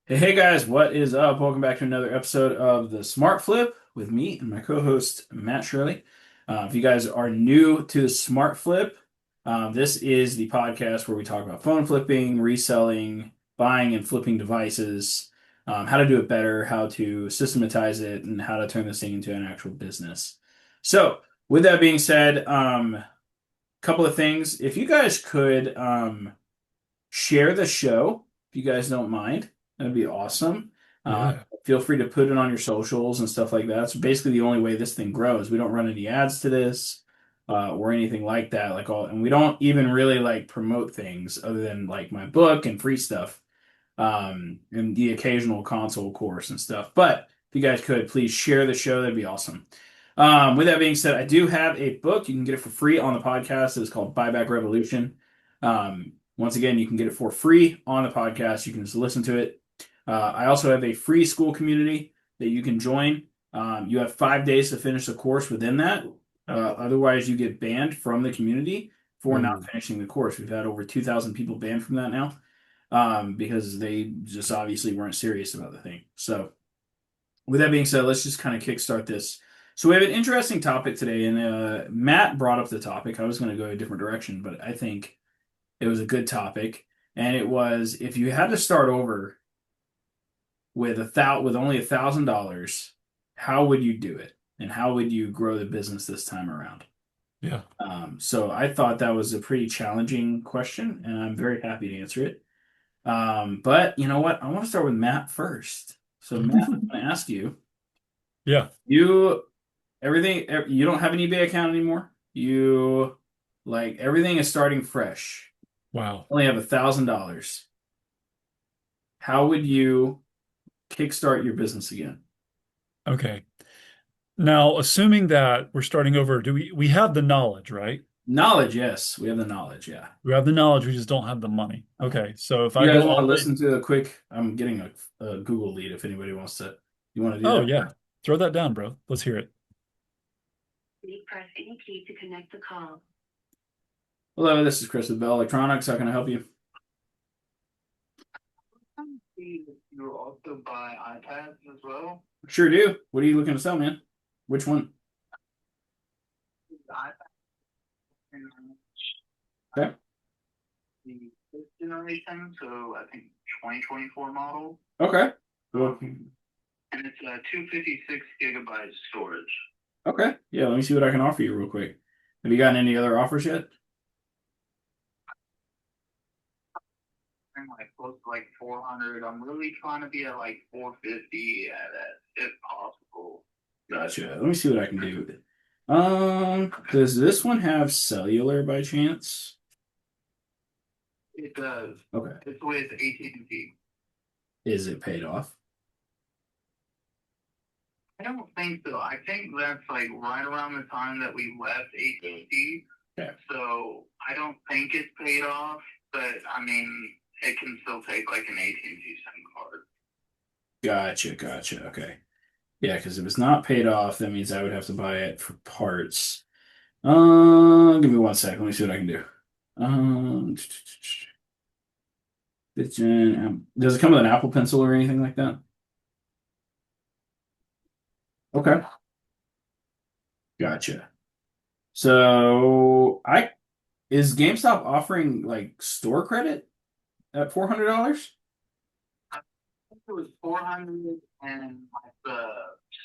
Hey guys, what is up? Welcome back to another episode of the Smart Flip with me and my co-host Matt Shirley. If you guys are new to the Smart Flip, this is the podcast where we talk about phone flipping, reselling, buying and flipping devices, how to do it better, how to systematize it, and how to turn this thing into an actual business. So, with that being said, couple of things. If you guys could share the show, if you guys don't mind. That'd be awesome. Uh, Yeah. Feel free to put it on your socials and stuff like that. It's basically the only way this thing grows. We don't run any ads to this or anything like that. And we don't even really like promote things other than like my book and free stuff and the occasional console course and stuff. But if you guys could please share the show, that'd be awesome. With that being said, I do have a book. You can get it for free on the podcast. It's called Buyback Revolution. Once again, you can get it for free on the podcast. You can just listen to it. I also have a free school community that you can join. You have 5 days to finish the course within that. Otherwise, you get banned from the community for not Ooh. finishing the course. We've had over 2,000 people banned from that now because they just obviously weren't serious about the thing. So, with that being said, let's just kind of kickstart this. So, we have an interesting topic today, and Matt brought up the topic. I was going to go a different direction, but I think it was a good topic. And it was if you had to start over with only $1,000, how would you do it? And how would you grow the business this time around? Yeah. So I thought that was a pretty challenging question, and I'm very happy to answer it. But you know what? I want to start with Matt first. So Matt, I'm going to ask you, Yeah. you you don't have an eBay account anymore. You like everything is starting fresh. Wow. Only have $1,000. How would you kickstart your business again? Okay. Now, assuming that we're starting over, do we have the knowledge, right? Knowledge, yes, we have the knowledge. Yeah. We have the knowledge, we just don't have the money. Okay. So if You I guys go want to all in, listen to a quick? I'm getting a Google lead. If anybody wants to, you want to do oh that? yeah, throw that down, bro. Let's hear it. Please press any key to connect the call. Hello, this is Chris with Bell Electronics. How can I help you? See if you also buy iPads as well. Sure do. What are you looking to sell, man? Which one? The iPad and Okay. the fifth generation, so I think 2024 model. Okay. Well, Um, and it's 256 gigabyte storage. okay. Yeah, let me see what I can offer you real quick. Have you gotten any other offers yet? I'm like close to like 400. I'm really trying to be at like 450 at it, if possible. Gotcha. Let me see what I can do. Does this one have cellular by chance? It does. Okay. It's with AT&T. Is it paid off? I don't think so. I think that's like right around the time that we left AT&T. Okay. So I don't think it's paid off, but I mean, it can still take like an AT&T SIM card. Gotcha, gotcha. Okay. Yeah, because if it's not paid off, that means I would have to buy it for parts. Give me one sec. Let me see what I can do. Um, does it come with an Apple Pencil or anything like that? Okay, gotcha. So I is GameStop offering like store credit at $400? I think it was 400 and like the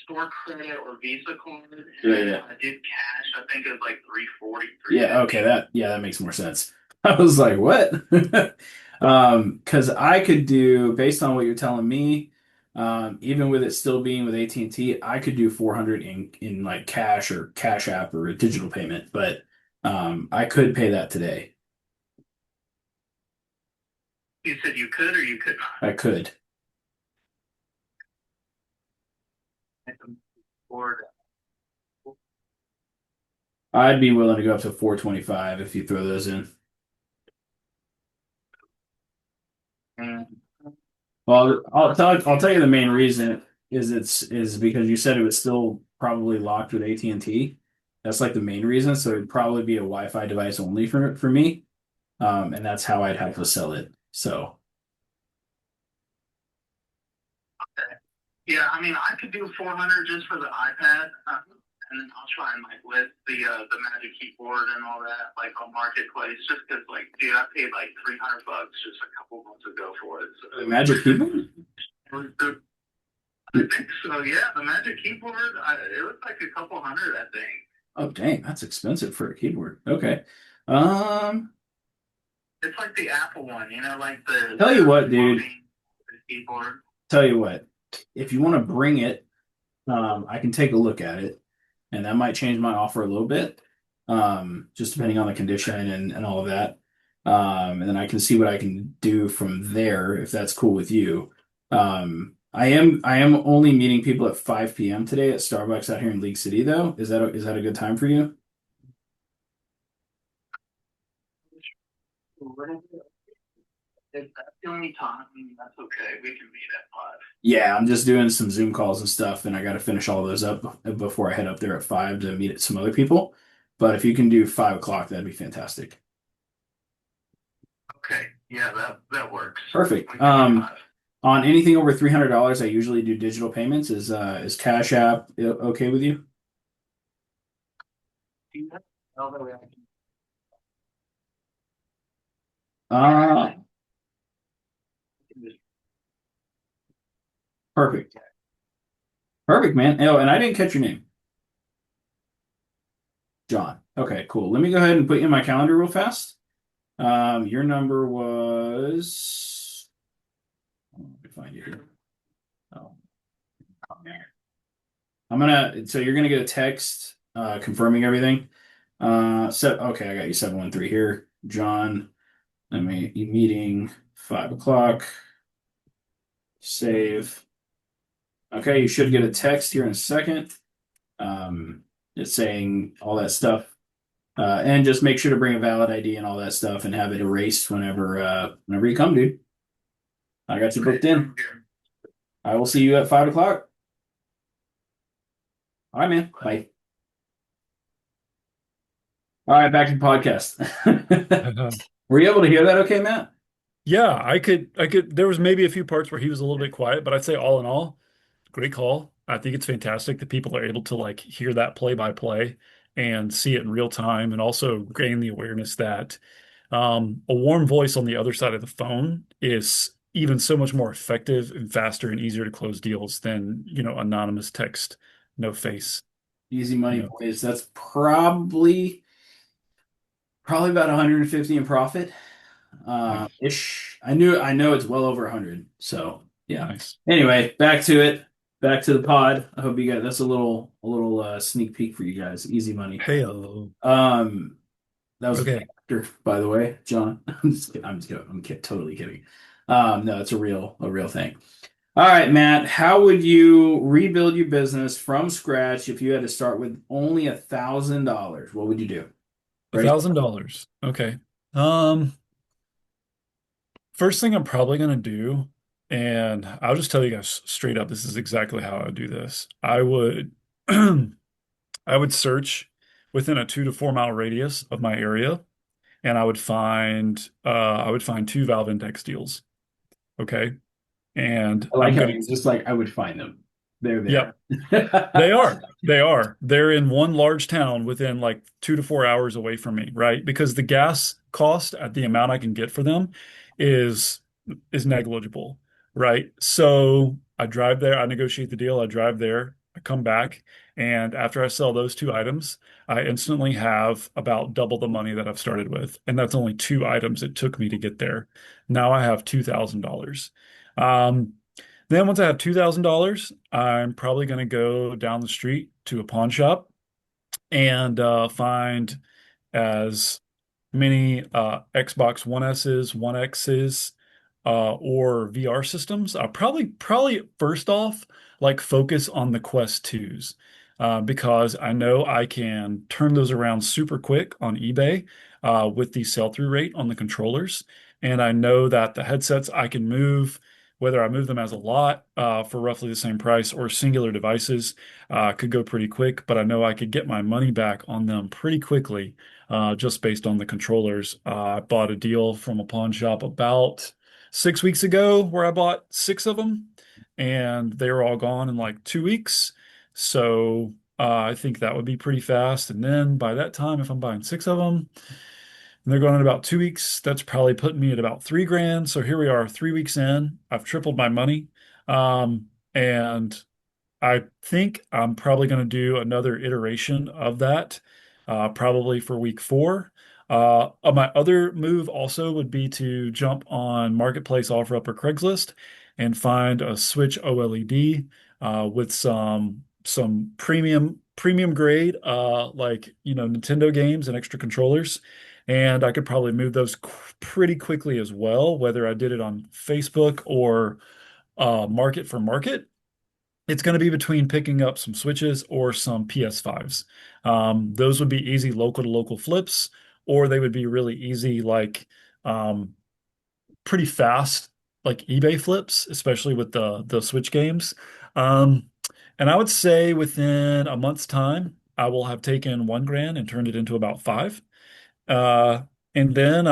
store credit or Visa card, and Yeah, then yeah. I did cash. I think it was like 340, Yeah, okay, that makes more sense. I was like, what? Because I could do, based on what you're telling me, even with it still being with AT&T, I could do 400 in like cash or Cash App or a digital payment, but I could pay that today. You said you could or you could not? I could. I can afford I'd be willing to go up to 425 if you throw those in. it. Well, I'll tell you the main reason is because you said it was still probably locked with AT&T. That's like the main reason. So it'd probably be a Wi-Fi device only for me. And that's how I'd have to sell it. So Yeah, I mean, I could do 400 just for the iPad, and then I'll try and like list the Magic Keyboard and all that like on Marketplace, just because like, dude, I paid like 300 bucks just a couple months ago for it. The So Magic Keyboard? I think so. Yeah, the Magic Keyboard. It looks like a couple hundred. I think. Oh, dang, that's expensive for a keyboard. Okay. Um, It's like the Apple one, like tell you what, dude. floating keyboard. Tell you what. If you want to bring it, I can take a look at it, and that might change my offer a little bit, just depending on the condition and all of that. And then I can see what I can do from there if that's cool with you. I am only meeting people at 5 p.m. today at Starbucks out here in League City, though. Is that a good time for you? If that's the only time, that's okay. We can meet at 5. Yeah, I'm just doing some Zoom calls and stuff, and I got to finish all those up before I head up there at 5 to meet some other people. But if you can do 5 o'clock, that'd be fantastic. Okay. Yeah, that works. Perfect. We can do 5. On anything over $300, I usually do digital payments. Is Cash App okay with you? Do you have another way I Uh, can just perfect. Perfect, man. Oh, and I didn't catch your name. John. Okay, cool. Let me go ahead and put you in my calendar real fast. Your number was. Let me find you here. Oh, man. So you're gonna get a text confirming everything. Okay, I got you 713 here. John, you meeting 5 o'clock. Save. Okay, you should get a text here in a second. It's saying all that stuff. And just make sure to bring a valid ID and all that stuff and have it erased whenever you come, dude. I got you booked in. I will see you at 5 o'clock. All right, man. Bye. All right, back to the podcast. Were you able to hear that okay, Matt? Yeah, I could, there was maybe a few parts where he was a little bit quiet, but I'd say all in all, great call. I think it's fantastic that people are able to like hear that play by play and see it in real time and also gain the awareness that a warm voice on the other side of the phone is even so much more effective and faster and easier to close deals than, anonymous text, no face. Easy money, You know, boys. That's probably about 150 in profit. nice. Ish. I know it's well over 100. So yeah. Nice. Anyway, back to it. Back to the pod. I hope you guys. That's a little sneak peek for you guys. Easy money. Hello. Um, that was a Okay. fake actor, by the way, John. I'm just kidding. Totally kidding. No, it's a real thing. All right, Matt. How would you rebuild your business from scratch if you had to start with only $1,000? What would you do? Ready? $1,000. Okay. Um, First thing I'm probably gonna do, and I'll just tell you guys straight up, this is exactly how I would do this. I would I would search within a 2 to 4 mile radius of my area, and I would find two valve index deals. Okay. And I like I'm how gonna you're just like, I would find them. They're Yep. there. They are. They are. They're in one large town within like 2 to 4 hours away from me, right? Because the gas cost at the amount I can get for them is is negligible, right? So I drive there, I negotiate the deal, I drive there, I come back, and after I sell those two items, I instantly have about double the money that I've started with. And that's only two items it took me to get there. Now I have $2,000. Um, then once I have $2,000, I'm probably going to go down the street to a pawn shop and find as many Xbox One S's, One X's, or VR systems. I'll probably first off like focus on the Quest 2s because I know I can turn those around super quick on eBay with the sell-through rate on the controllers, and I know that the headsets I can move. Whether I move them as a lot for roughly the same price or singular devices could go pretty quick, but I know I could get my money back on them pretty quickly just based on the controllers. I bought a deal from a pawn shop about 6 weeks ago where I bought six of them, and they were all gone in like 2 weeks. So I think that would be pretty fast. And then by that time, if I'm buying six of them, and they're going in about 2 weeks, that's probably putting me at about 3 grand. So here we are, 3 weeks in. I've tripled my money. And I think I'm probably going to do another iteration of that, probably for week four. My other move also would be to jump on Marketplace, OfferUp, or Craigslist and find a Switch OLED with some premium grade like Nintendo games and extra controllers. And I could probably move those pretty quickly as well, whether I did it on Facebook or Market for Market. It's going to be between picking up some Switches or some PS5s. Those would be easy local to local flips, or they would be really easy, like um, pretty fast, like eBay flips, especially with the Switch games. Um, and I would say within a month's time, I will have taken 1 grand and turned it into about five. Uh, and then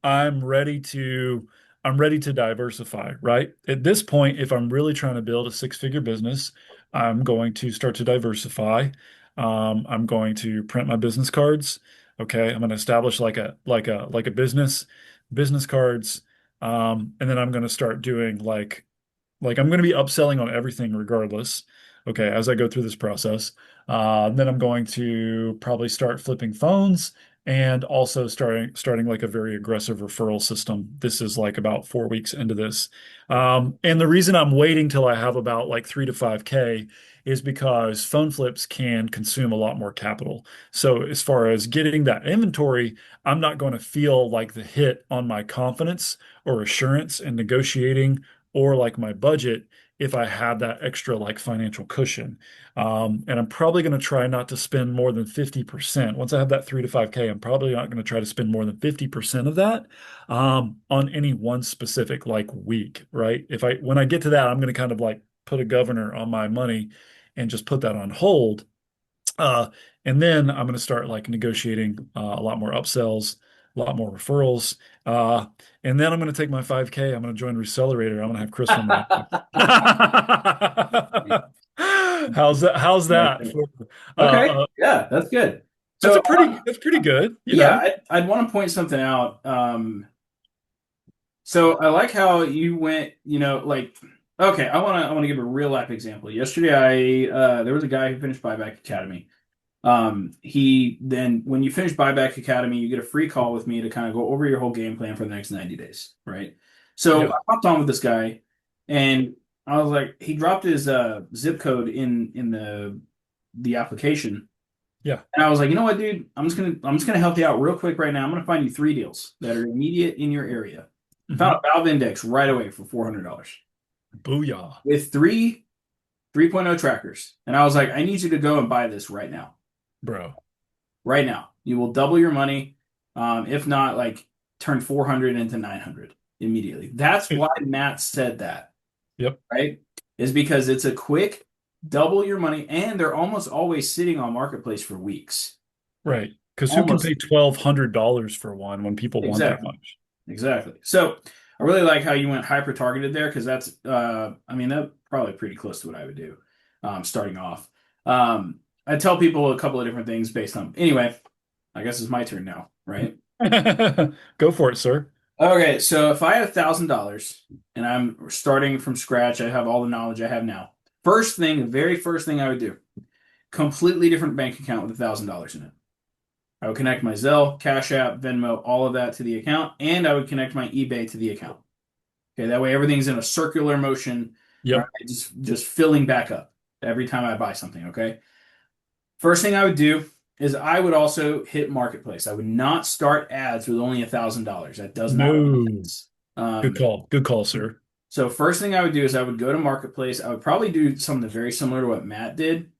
I'm ready to diversify, right? At this point, if I'm really trying to build a six-figure business, I'm going to start to diversify. I'm going to print my business cards. Okay, I'm going to establish like a business cards. And then I'm going to start doing like I'm going to be upselling on everything regardless. Okay, as I go through this process. Then I'm going to probably start flipping phones and also starting like a very aggressive referral system. This is like about 4 weeks into this. And the reason I'm waiting till I have about like 3 to 5K is because phone flips can consume a lot more capital. So as far as getting that inventory, I'm not going to feel like the hit on my confidence or assurance in negotiating or like my budget if I had that extra like financial cushion. And I'm probably going to try not to spend more than 50%. Once I have that 3 to 5K, I'm probably not going to try to spend more than 50% of that on any one specific like week, right? When I get to that, I'm going to kind of like put a governor on my money and just put that on hold. Uh, and then I'm going to start like negotiating a lot more upsells, a lot more referrals. Uh, and then I'm going to take my 5K. I'm going to join Recelerator. I'm going to have Chris film me. How's that? How's that? Uh, Okay, uh, yeah, that's good. that's So, a pretty. That's pretty good. yeah, I'd want to point something out. So I like how you went, like, okay, I want to give a real life example. Yesterday, there was a guy who finished Buyback Academy. He then, when you finish Buyback Academy, you get a free call with me to kind of go over your whole game plan for the next 90 days, right? So Yeah. I hopped on with this guy, and I was like, he dropped his zip code in the application, Yeah. and I was like, you know what, dude, I'm just gonna help you out real quick right now. I'm gonna find you three deals that are immediate in your area. Found Hmm. a Valve Index right away for $400 Booyah, with three 3.0 trackers, and I was like, I need you to go and buy this right now. bro. Right now. You will double your money. If not, like turn 400 into 900 immediately. That's why Matt said that, Yep. right? Is because it's a quick double your money, and they're almost always sitting on Marketplace for weeks. Right. Because who can Almost pay $1,200 for one when people want that exactly. much? Exactly. So I really like how you went hyper targeted there because that's, I mean, that's probably pretty close to what I would do starting off. I tell people a couple of different things based on, anyway, I guess it's my turn now, right? Go for it, sir. Okay, so if I had $1,000 and I'm starting from scratch, I have all the knowledge I have now. The very first thing I would do, completely different bank account with $1,000 in it. I would connect my Zelle, Cash App, Venmo, all of that to the account, and I would connect my eBay to the account. Okay, that way everything's in a circular motion, right? Yep. Just filling back up every time I buy something. Okay. First thing I would do is I would also hit Marketplace. I would not start ads with only $1,000. That does not make No. sense. Good call. Good call, sir. So first thing I would do is I would go to Marketplace. I would probably do something very similar to what Matt did.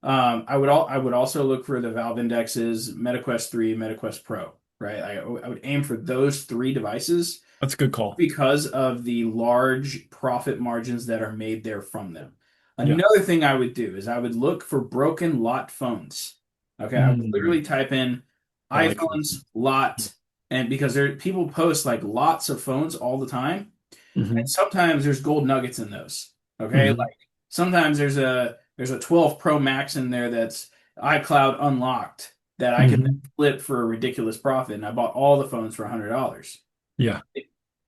I would also look for the Valve Indexes, MetaQuest 3, MetaQuest Pro, right? I would aim for those three devices That's a good call. because of the large profit margins that are made there from them. Yeah. Another thing I would do is I would look for broken lot phones. Okay, I would Mm, literally type in I like that. iPhones lot, and because people post like lots of phones all the time, Hmm. And sometimes there's gold nuggets in those. Okay, Hmm. like sometimes there's a 12 Pro Max in there that's iCloud unlocked that I can then Hmm. flip for a ridiculous profit, and I bought all the phones for $100. Yeah.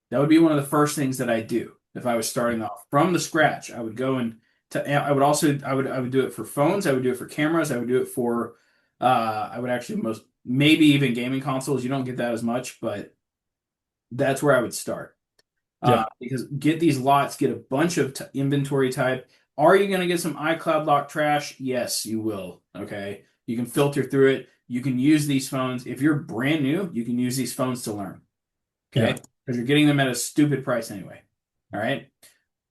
That would be one of the first things that I do if I was starting off from the scratch. I would go and I would also I would do it for phones. I would do it for cameras. I would do it for I would actually most maybe even gaming consoles. You don't get that as much, but that's where I would start. Yeah. Because get these lots, get a bunch of inventory type. Are you going to get some iCloud lock trash? Yes, you will. Okay. You can filter through it. You can use these phones. If you're brand new, you can use these phones to learn. Yeah. Okay. Because you're getting them at a stupid price anyway. All right.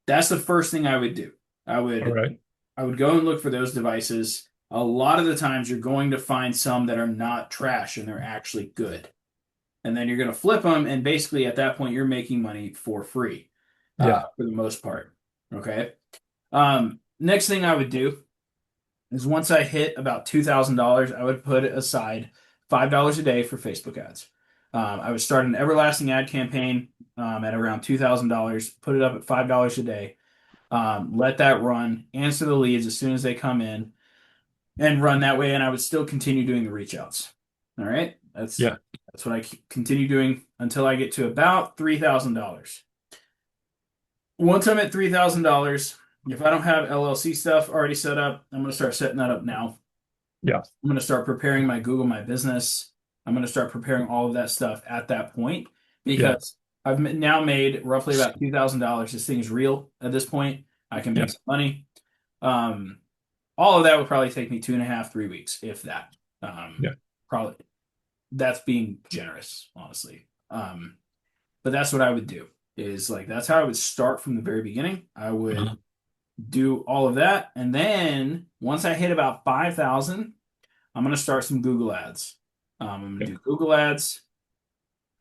That's the first thing I would do. I All would right. I would go and look for those devices. A lot of the times you're going to find some that are not trash and they're actually good. And then you're going to flip them, and basically at that point you're making money for free, Yeah. for the most part. Okay. Next thing I would do is once I hit about $2,000, I would put aside $5 a day for Facebook ads. I would start an everlasting ad campaign at around $2,000, put it up at $5 a day, let that run, answer the leads as soon as they come in, and run that way. And I would still continue doing the reach outs. All right, Yeah. that's what I continue doing until I get to about $3,000. Once I'm at $3,000, if I don't have LLC stuff already set up, I'm going to start setting that up now. Yeah. I'm going to start preparing my Google My Business. I'm going to start preparing all of that stuff at that point Yeah. because I've now made roughly about $2,000. This thing is real at this point. I can Yeah. make some money. Um, all of that would probably take me 2.5, 3 weeks, if that. Yeah. Probably that's being generous, honestly. But that's what I would do. Is like that's how I would start from the very beginning. I would Uh-huh. do all of that, and then once I hit about 5,000, I'm gonna start some Google ads. I'm gonna Yeah. do Google ads,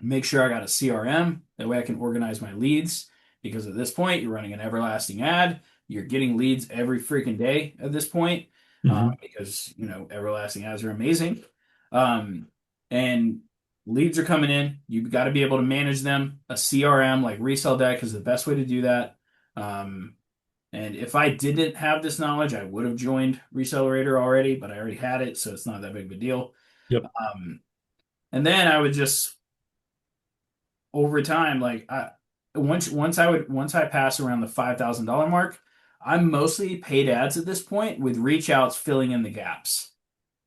make sure I got a CRM. That way I can organize my leads. Because at this point, you're running an everlasting ad. You're getting leads every freaking day at this point. Hmm. Because, everlasting ads are amazing. Um, and leads are coming in. You've got to be able to manage them. A CRM like Resell Deck is the best way to do that. And if I didn't have this knowledge, I would have joined Recelerator already, but I already had it, so it's not that big of a deal. Yep. And then I would just over time, like once I pass around the $5,000 mark, I'm mostly paid ads at this point with reach outs filling in the gaps.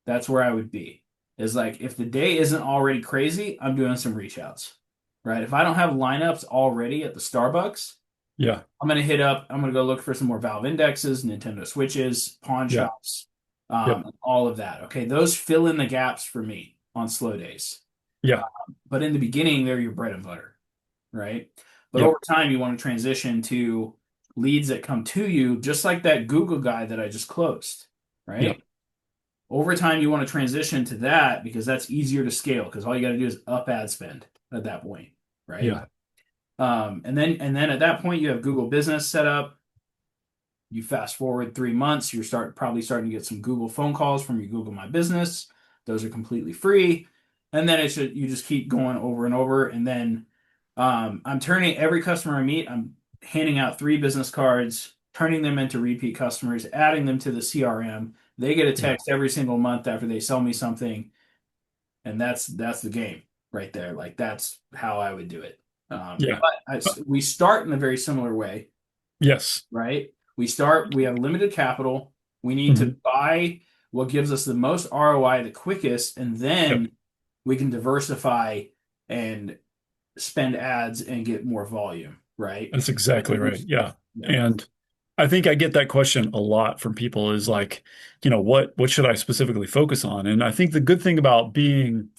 That's where I would be. Is like if the day isn't already crazy, I'm doing some reach outs. Right? If I don't have lineups already at the Starbucks, Yeah. I'm gonna go look for some more Valve indexes, Nintendo Switches, pawn Yeah. shops, Yep. all of that. Okay, those fill in the gaps for me on slow days. Yeah. But in the beginning, they're your bread and butter, right? But Yep. over time, you want to transition to leads that come to you, just like that Google guy that I just closed, Yep. right? Over time, you want to transition to that because that's easier to scale because all you got to do is up ad spend at that point, right? Yeah. And then at that point, you have Google Business set up. You fast forward 3 months, probably starting to get some Google phone calls from your Google My Business. Those are completely free. And then you just keep going over and over. And then I'm turning every customer I meet, I'm handing out 3 business cards, turning them into repeat customers, adding them to the CRM. They get a Yeah. text every single month after they sell me something, and that's the game right there. Like that's how I would do it. Yeah. We start in a very similar way, Yes. right? We have limited capital. We need to Hmm. buy what gives us the most ROI the quickest, and Yep. then we can diversify and spend ads and get more volume, right? That's exactly right. Yeah. Yeah. And I think I get that question a lot from people is like, what should I specifically focus on? And I think the good thing about being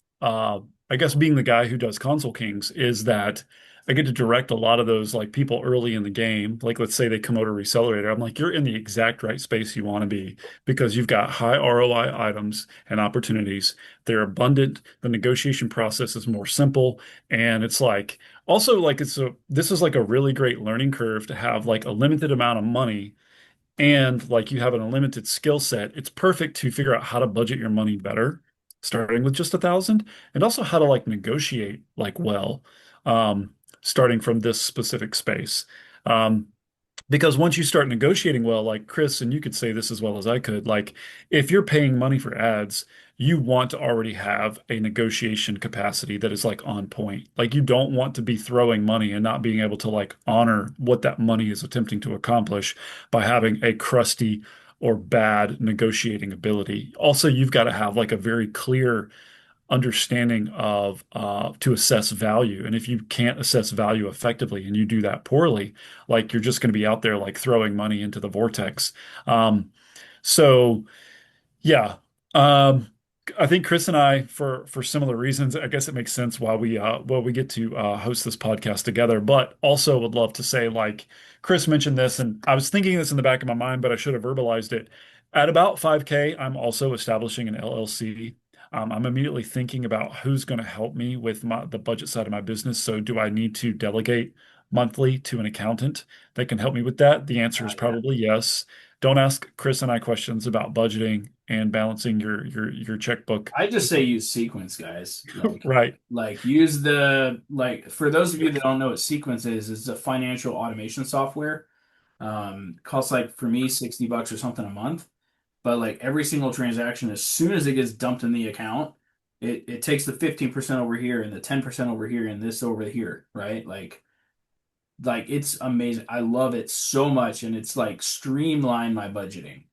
I guess being the guy who does Console Kings is that I get to direct a lot of those like people early in the game. Like let's say they come over to Recelerator. I'm like, you're in the exact right space you want to be because you've got high ROI items and opportunities. They're abundant. The negotiation process is more simple. And it's like also, like this is like a really great learning curve to have like a limited amount of money and like you have an unlimited skill set. It's perfect to figure out how to budget your money better, starting with just 1,000, and also how to like negotiate like well. starting from this specific space. Um, because once you start negotiating well, like Chris, and you could say this as well as I could, like if you're paying money for ads, you want to already have a negotiation capacity that is like on point. Like you don't want to be throwing money and not being able to like honor what that money is attempting to accomplish by having a crusty or bad negotiating ability. Also, you've got to have like a very clear understanding of to assess value. And if you can't assess value effectively and you do that poorly, like you're just going to be out there like throwing money into the vortex. Um, so yeah. Um, I think Chris and I, for similar reasons, I guess it makes sense why we get to host this podcast together. But also would love to say, like Chris mentioned this, and I was thinking this in the back of my mind, but I should have verbalized it. At about 5K, I'm also establishing an LLC. I'm immediately thinking about who's going to help me with the budget side of my business. So, do I need to delegate monthly to an accountant that can help me with that? The answer is Yeah. probably yes. Don't ask Chris and I questions about budgeting and balancing your checkbook. I just say use Sequence, guys. Right. Like use the like for those of you that don't know what Sequence is, it's a financial automation software. Costs like for me $60 or something a month. But like every single transaction, as soon as it gets dumped in the account, it takes the 15% over here and the 10% over here and this over here, right? Like it's amazing. I love it so much, and it's like streamlined my budgeting.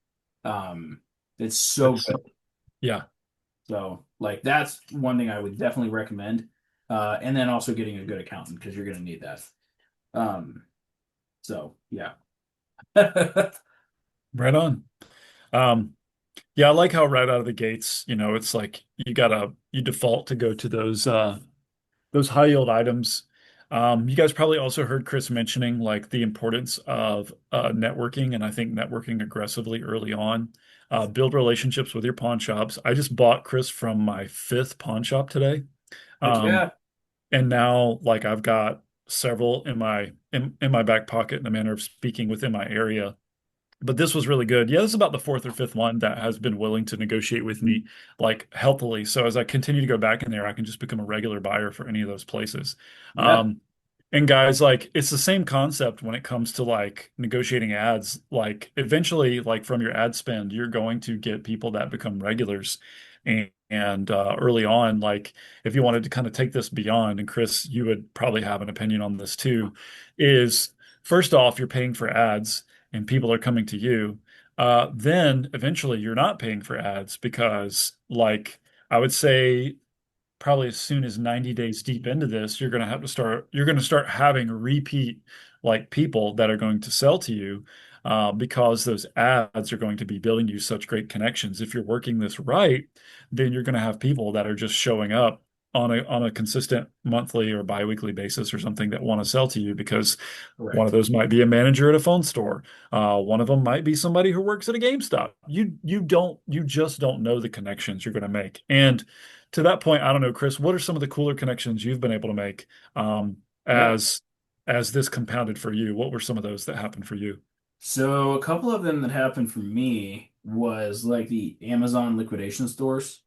It's so That's good. yeah. So like that's one thing I would definitely recommend. And then also getting a good accountant because you're gonna need that. Um, so yeah. Right on. Um, yeah, I like how right out of the gates, it's like you default to go to those high yield items. You guys probably also heard Chris mentioning like the importance of networking, and I think networking aggressively early on. Build relationships with your pawn shops. I just bought Chris from my fifth pawn shop today. Heck Um, yeah. and now like I've got several in my back pocket in a manner of speaking within my area. But this was really good. Yeah, this is about the fourth or fifth one that has been willing to negotiate with me like healthily. So as I continue to go back in there, I can just become a regular buyer for any of those places. Yeah. And guys, like it's the same concept when it comes to like negotiating ads. Like eventually, like from your ad spend, you're going to get people that become regulars. And early on, like if you wanted to kind of take this beyond, and Chris, you would probably have an opinion on this too, is first off, you're paying for ads and people are coming to you. Then eventually you're not paying for ads because like I would say probably as soon as 90 days deep into this, you're going to start having repeat like people that are going to sell to you because those ads are going to be building you such great connections. If you're working this right, then you're going to have people that are just showing up on a consistent monthly or biweekly basis or something that want to sell to you because one of Correct. those might be a manager at a phone store. One of them might be somebody who works at a GameStop. You just don't know the connections you're going to make. And to that point, I don't know, Chris, what are some of the cooler connections you've been able to make um, Yeah. as as this compounded for you? What were some of those that happened for you? So a couple of them that happened for me was like the Amazon liquidation stores,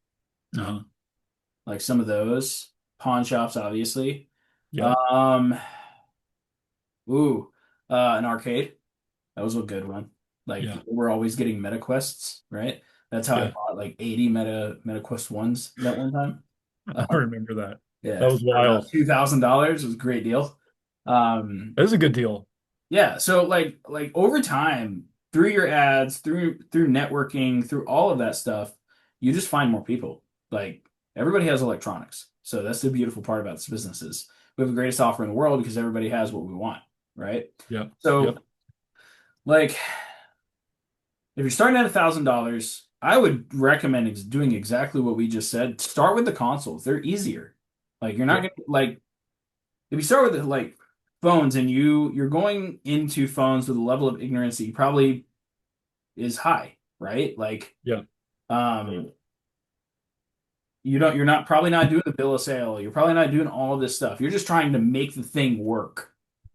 Uh-huh. like some of those pawn shops, obviously. Yep. Um, ooh, an arcade. That was a good one. Like Yeah. we're always getting meta quests, right? That's how I Yeah. bought like 80 meta quest ones that one time. I remember that. That Yeah, was for about wild. $2,000. It was a great deal. Um, That is a good deal. yeah, so like over time, through your ads, through networking, through all of that stuff, you just find more people. Like everybody has electronics. So that's the beautiful part about this business is we have the greatest offer in the world because everybody has what we want, right? Yep. So Yep. like if you're starting at $1,000, I would recommend doing exactly what we just said. Start with the consoles. They're easier. Like you're not Yep. gonna like if you start with like phones and you're going into phones with a level of ignorance that you probably is high, right? Like Yeah. um you're not probably not doing the bill of sale. You're probably not doing all of this stuff. You're just trying to make the thing work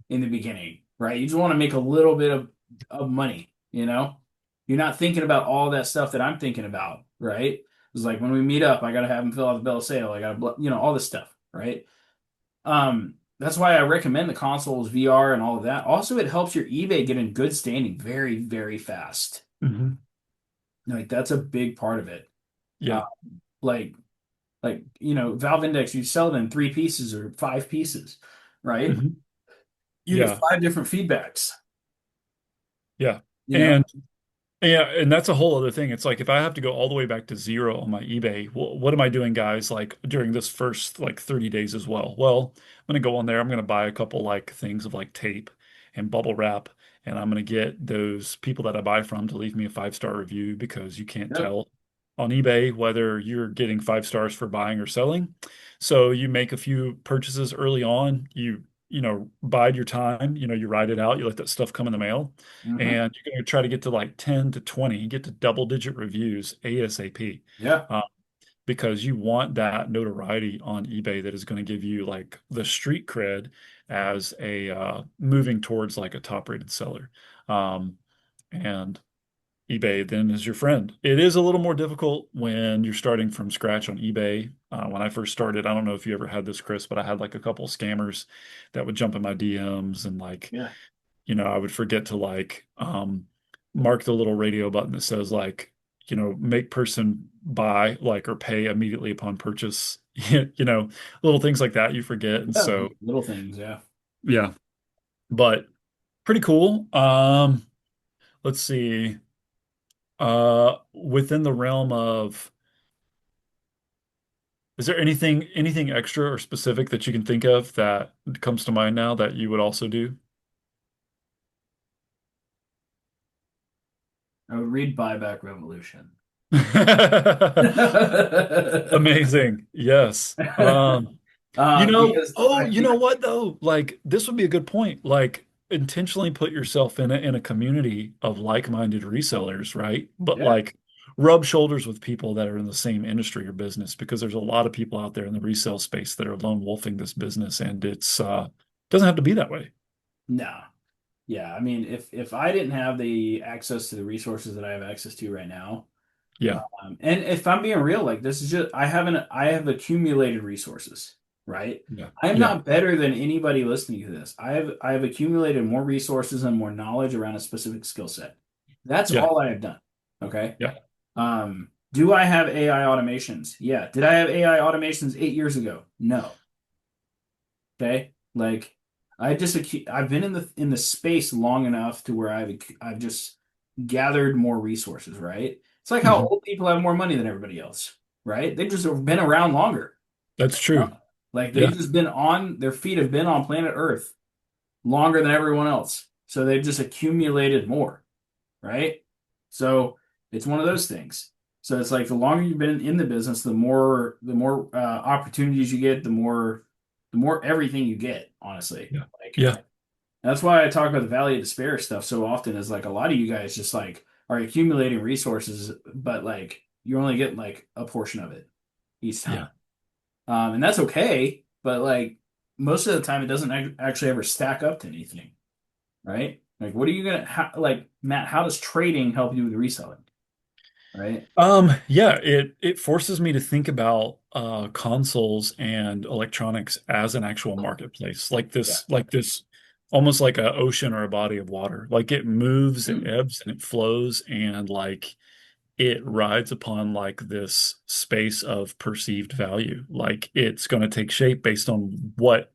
in the beginning, right? You just want to make a little bit of money, you know? You're not thinking about all that stuff that I'm thinking about, right? It's like when we meet up, I gotta have him fill out the bill of sale. I gotta, all this stuff, right? that's why I recommend the consoles, VR, and all of that. Also, it helps your eBay get in good standing very, very fast. Hmm. Like that's a big part of it. Uh, Yeah. like Valve Index, you sell it in three pieces or five pieces, right? Hmm. You get Yeah. five different feedbacks. Yeah. You know? And yeah, and that's a whole other thing. It's like if I have to go all the way back to zero on my eBay, what am I doing, guys, like during this first like 30 days as well? Well, I'm gonna go on there, I'm gonna buy a couple like things of like tape and bubble wrap, and I'm gonna get those people that I buy from to leave me a 5-star review because you can't Yep. tell on eBay whether you're getting 5 stars for buying or selling. So you make a few purchases early on, you bide your time, you ride it out, you let that stuff come in the mail Hmm. and you're going to try to get to like 10 to 20, get to double digit reviews ASAP, Yeah. uh, because you want that notoriety on eBay that is going to give you like the street cred as a moving towards like a top rated seller. Um, and eBay then is your friend. It is a little more difficult when you're starting from scratch on eBay. When I first started, I don't know if you ever had this, Chris, but I had like a couple scammers that would jump in my DMs and like Yeah. I would forget to like mark the little radio button that says like, make person buy like or pay immediately upon purchase. Little things like that you forget. And Yeah. so Little things. Yeah. yeah, but pretty cool. Let's see. Within the realm of is there anything extra or specific that you can think of that comes to mind now that you would also do? I would read Buyback Revolution. Amazing. Yes. Because I You know think, what though? Like this would be a good point. Like intentionally put yourself in a community of like-minded resellers, right? But yeah, like rub shoulders with people that are in the same industry or business because there's a lot of people out there in the resale space that are lone wolfing this business and it's doesn't have to be that way. no, yeah. I mean, if I didn't have the access to the resources that I have access to right now, Yeah. and if I'm being real, like this is just I have accumulated resources, right? Yeah. I'm Yeah. not better than anybody listening to this. I have accumulated more resources and more knowledge around a specific skill set. That's Yeah. all I have done. Okay. Yeah. Do I have AI automations? Yeah. Did I have AI automations 8 years ago? No. Okay. Like I've been in the space long enough to where I've just gathered more resources, right? It's like how Mhm. old people have more money than everybody else, right? They've just been around longer. That's true. Like they've Yeah. just been on their feet have been on planet Earth longer than everyone else. So they've just accumulated more, right? So it's one of those things. So it's like the longer you've been in the business, the more opportunities you get, the more everything you get, honestly. Yeah. Like Yeah. that's why I talk about the Valley of Despair stuff so often is like a lot of you guys just like are accumulating resources, but like you're only getting like a portion of it each time. Yeah. And that's okay, but like most of the time it doesn't actually ever stack up to anything, right? Like what are you gonna like Matt, how does trading help you with reselling, right? Yeah, it forces me to think about consoles and electronics as an actual marketplace, Yeah. like this, almost like a ocean or a body of water. Like it moves, it Mm. ebbs, and it flows, and like it rides upon like this space of perceived value. Like it's going to take shape based on what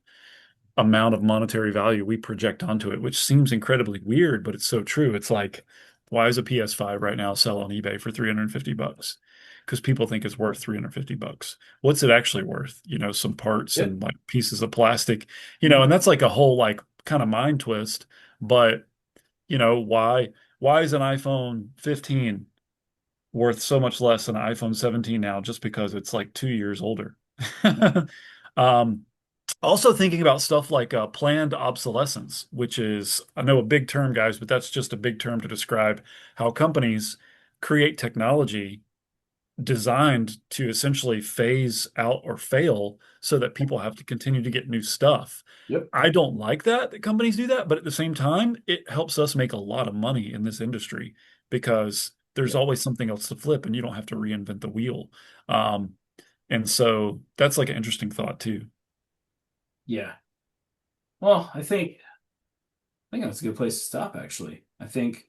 amount of monetary value we project onto it, which seems incredibly weird, but it's so true. It's like, why is a PS5 right now sell on eBay for 350 bucks? Because people think it's worth 350 bucks. What's it actually worth? Some parts Yep. and like pieces of plastic, and Mhm. that's like a whole like kind of mind twist. But, why is an iPhone 15 worth so much less than an iPhone 17 now just because it's like 2 years older? Um, Also thinking about stuff like planned obsolescence, which is, I know a big term, guys, but that's just a big term to describe how companies create technology designed to essentially phase out or fail so that people have to continue to get new stuff. Yep. I don't like that companies do that, but at the same time, it helps us make a lot of money in this industry because there's Yeah. always something else to flip and you don't have to reinvent the wheel. And so that's like an interesting thought too. Yeah. Well, I think that's a good place to stop, actually. I think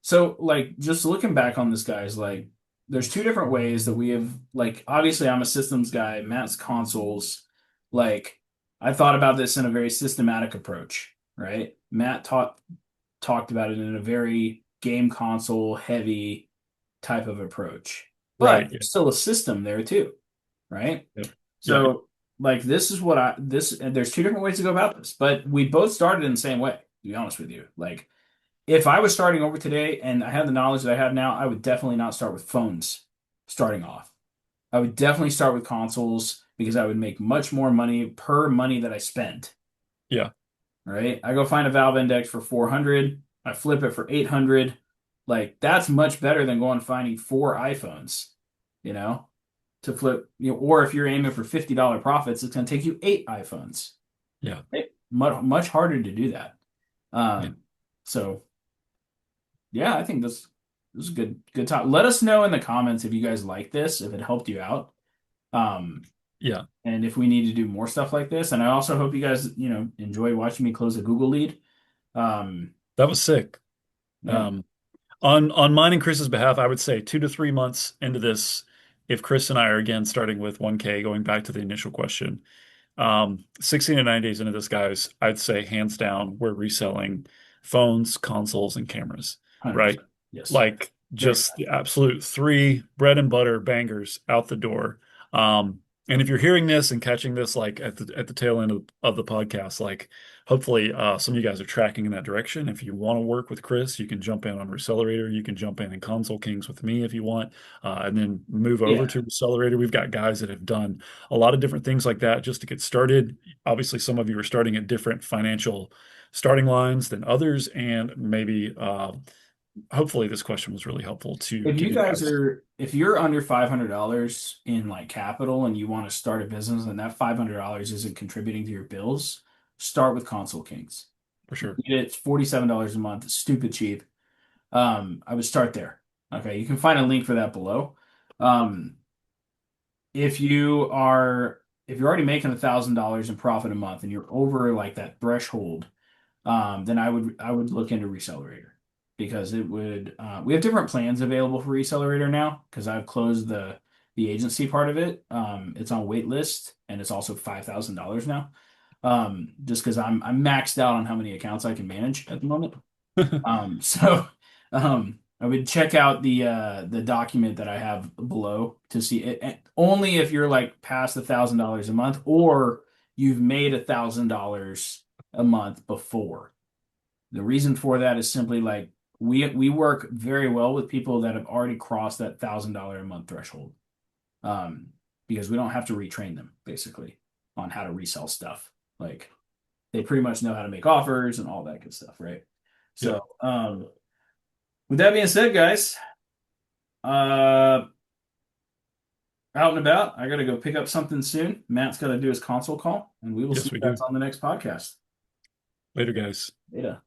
so, like, just looking back on this, guys, like, there's two different ways that we have, like, obviously, I'm a systems guy, Matt's consoles. Like, I thought about this in a very systematic approach, right? Matt talked about it in a very game console heavy type of approach, but Right. Yeah. there's still a system there too, right? Yep. Yeah. So, like, this is what I this and there's two different ways to go about this, but we both started in the same way, to be honest with you. Like, if I was starting over today and I had the knowledge that I have now, I would definitely not start with phones starting off. I would definitely start with consoles because I would make much more money per money that I spent, Yeah. right? I go find a Valve Index for 400, I flip it for 800. Like, that's much better than going finding four iPhones, you know, to flip, or if you're aiming for $50 profits, it's going to take you eight iPhones. Yeah. Much harder to do that. Yeah. So yeah, I think this is a good talk. Let us know in the comments if you guys like this, if it helped you out. Um, Yeah. and if we need to do more stuff like this. And I also hope you guys, enjoy watching me close a Google lead. Um, That was sick. yeah, Um, on mine and Chris's behalf, I would say 2 to 3 months into this, if Chris and I are again starting with 1K, going back to the initial question, 16 to 90 days into this, guys, I'd say hands down, we're reselling phones, consoles, and cameras, right? 100%. Yes. Like Very just the fast. absolute three bread and butter bangers out the door. And if you're hearing this and catching this like at the tail end of the podcast, like hopefully some of you guys are tracking in that direction. If you want to work with Chris, you can jump in on Recelerator. You can jump in Console Kings with me if you want, and then move over Yeah. to Recelerator. We've got guys that have done a lot of different things like that just to get started. Obviously, some of you are starting at different financial starting lines than others, and maybe hopefully this question was really helpful to If give you you guys guys are, if you're under $500 in like capital and you want to start a business and that $500 isn't contributing to your bills, start with Console Kings. for sure. It's $47 a month. It's stupid cheap. I would start there. Okay, you can find a link for that below. Um, if you are if you're already making $1,000 in profit a month and you're over like that threshold, then I would look into Recelerator because it would. We have different plans available for Recelerator now because I've closed the agency part of it. It's on wait list and it's also $5,000 now. Just because I'm maxed out on how many accounts I can manage at the moment. So I would check out the document that I have below to see it only if you're like past $1,000 a month or you've made $1,000 a month before. The reason for that is simply like we work very well with people that have already crossed that $1,000 a month threshold. Um, because we don't have to retrain them basically on how to resell stuff. Like they pretty much know how to make offers and all that good stuff, right? Yeah. So, with that being said, guys, uh, out and about, I gotta go pick up something soon. Matt's got to do his console call, and we will see Yes, you we guys do. on the next podcast. Later, guys. Later.